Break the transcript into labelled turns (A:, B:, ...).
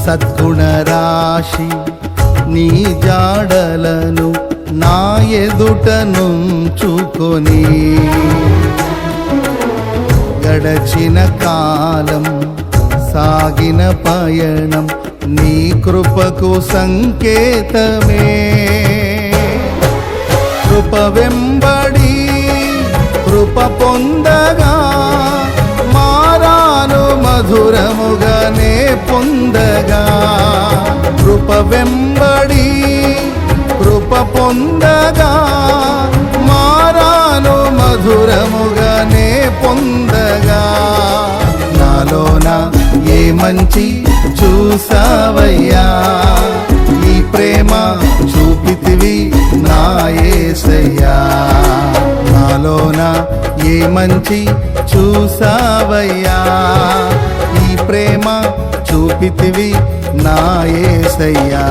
A: సద్గుణ రాశి నీ జాడలను నా ఎదుట నుంచుకొని గడచిన కాలం సాగిన పయనం నీ కృపకు సంకేతమే. కృప వెంబడి కృప పొందగా మారాను మధురముగానే పొందగా. కృప వెంబడి కృప పొందగా మారాను మధురముగానే పొందగా. నాలోన ఏ మంచి చూసావయ్యా, ఈ ప్రేమ చూపితివి నా యేసయ్యా. నాలోన ఏ మంచి చూసావయ్యా, ఈ ప్రేమ చూపితివి నా యేసయ్యా.